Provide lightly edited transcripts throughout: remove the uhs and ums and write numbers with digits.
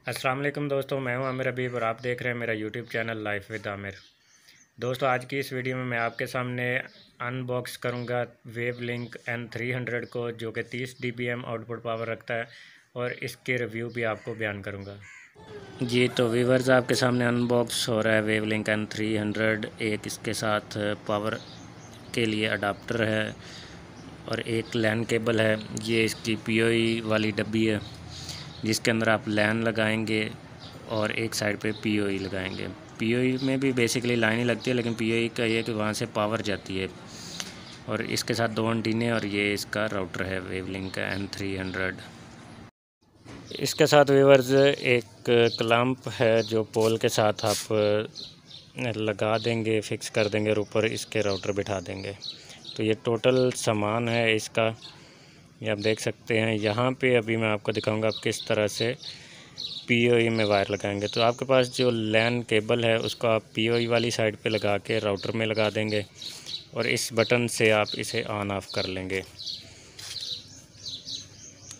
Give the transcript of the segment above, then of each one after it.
अस्सलाम वालेकुम दोस्तों, मैं हूं आमिर हबीब और आप देख रहे हैं मेरा YouTube channel life with Aamir. दोस्तों, आज की इस वीडियो में मैं आपके सामने अनबॉक्स करूंगा वेवलिंक N300 को, जो कि 30 dBm आउटपुट पावर रखता है, और इसके रिव्यू भी आपको बयान करूंगा। जी तो व्यूअर्स, आपके सामने अनबॉक्स हो रहा है वेवलिंक N300। एक इसके साथ पावर के लिए अडाप्टर है और एक लैन केबल है। ये इसकी POE वाली डब्बी है जिसके अंदर आप लैन लगाएंगे और एक साइड पे POE लगाएंगे। POE में भी बेसिकली लाइन ही लगती है, लेकिन POE का ये है कि वहाँ से पावर जाती है। और इसके साथ 2 एंटीने और ये इसका राउटर है वेवलिंक का N300। इसके साथ व्यूअर्स एक क्लैंप है जो पोल के साथ आप लगा देंगे, फिक्स कर देंगे और ऊपर इसके राउटर बिठा देंगे। तो ये टोटल सामान है इसका, ये आप देख सकते हैं। यहाँ पे अभी मैं आपको दिखाऊंगा आप किस तरह से POE में वायर लगाएंगे। तो आपके पास जो लैन केबल है उसको आप POE वाली साइड पे लगा के राउटर में लगा देंगे और इस बटन से आप इसे ऑन ऑफ कर लेंगे।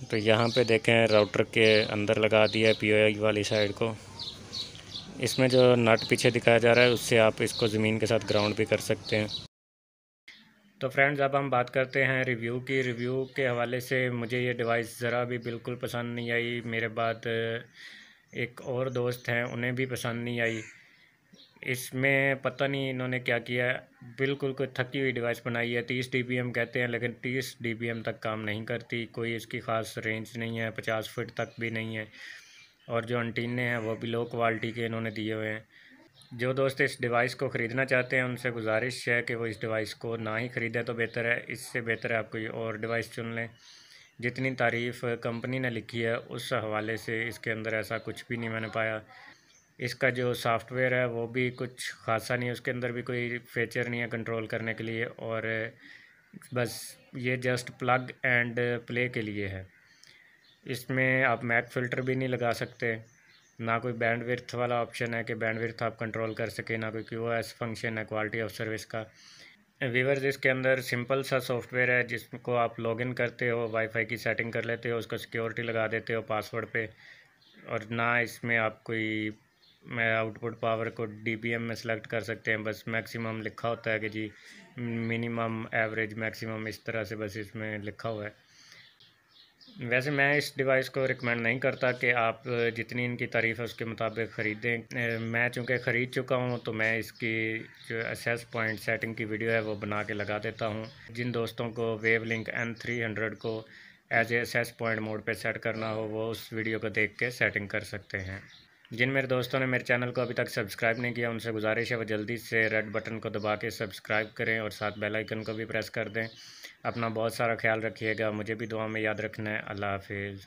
तो यहाँ पे देखें, राउटर के अंदर लगा दिया है POE वाली साइड को। इसमें जो नट पीछे दिखाया जा रहा है उससे आप इसको ज़मीन के साथ ग्राउंड भी कर सकते हैं। तो फ्रेंड्स, अब हम बात करते हैं रिव्यू की। रिव्यू के हवाले से मुझे ये डिवाइस ज़रा भी बिल्कुल पसंद नहीं आई। मेरे बाद एक और दोस्त हैं, उन्हें भी पसंद नहीं आई। इसमें पता नहीं इन्होंने क्या किया है, बिल्कुल कोई थकी हुई डिवाइस बनाई है। 30 dBm कहते हैं, लेकिन 30 dBm तक काम नहीं करती। कोई इसकी ख़ास रेंज नहीं है, 50 फीट तक भी नहीं है। और जो एंटीने हैं वो भी लो क्वालिटी के इन्होंने दिए हुए हैं। जो दोस्त इस डिवाइस को ख़रीदना चाहते हैं उनसे गुजारिश है कि वो इस डिवाइस को ना ही ख़रीदें तो बेहतर है। इससे बेहतर है आप कोई और डिवाइस चुन लें। जितनी तारीफ़ कंपनी ने लिखी है उस हवाले से इसके अंदर ऐसा कुछ भी नहीं मैंने पाया। इसका जो सॉफ्टवेयर है वो भी कुछ ख़ासा नहीं है, उसके अंदर भी कोई फीचर नहीं है कंट्रोल करने के लिए, और बस ये जस्ट प्लग एंड प्ले के लिए है। इसमें आप मैक फ़िल्टर भी नहीं लगा सकते, ना कोई बैंडविड्थ वाला ऑप्शन है कि बैंडविड्थ आप कंट्रोल कर सके, ना कोई QoS फंक्शन है क्वालिटी ऑफ सर्विस का। व्यूअर्स, इसके अंदर सिंपल सा सॉफ्टवेयर है जिसको आप लॉगिन करते हो, वाईफाई की सेटिंग कर लेते हो, उसको सिक्योरिटी लगा देते हो पासवर्ड पे, और ना इसमें आप कोई आउटपुट पावर को dBm में सेलेक्ट कर सकते हैं। बस मैक्सिमम लिखा होता है कि जी मिनिमम, एवरेज, मैक्सिमम, इस तरह से बस इसमें लिखा हुआ है। वैसे मैं इस डिवाइस को रिकमेंड नहीं करता कि आप जितनी इनकी तारीफ़ है उसके मुताबिक ख़रीदें। मैं चूँकि ख़रीद चुका हूँ तो मैं इसकी जो एसेस पॉइंट सेटिंग की वीडियो है वो बना के लगा देता हूँ। जिन दोस्तों को वेवलिंक N300 को as a access point mode पे सेट करना हो वो उस वीडियो को देख के सेटिंग कर सकते हैं। जिन मेरे दोस्तों ने मेरे चैनल को अभी तक सब्सक्राइब नहीं किया उनसे गुजारिश है वो जल्दी से रेड बटन को दबा के सब्सक्राइब करें और साथ बेल आइकन को भी प्रेस कर दें। अपना बहुत सारा ख्याल रखिएगा, मुझे भी दुआ में याद रखना है। अल्लाह हाफिज़।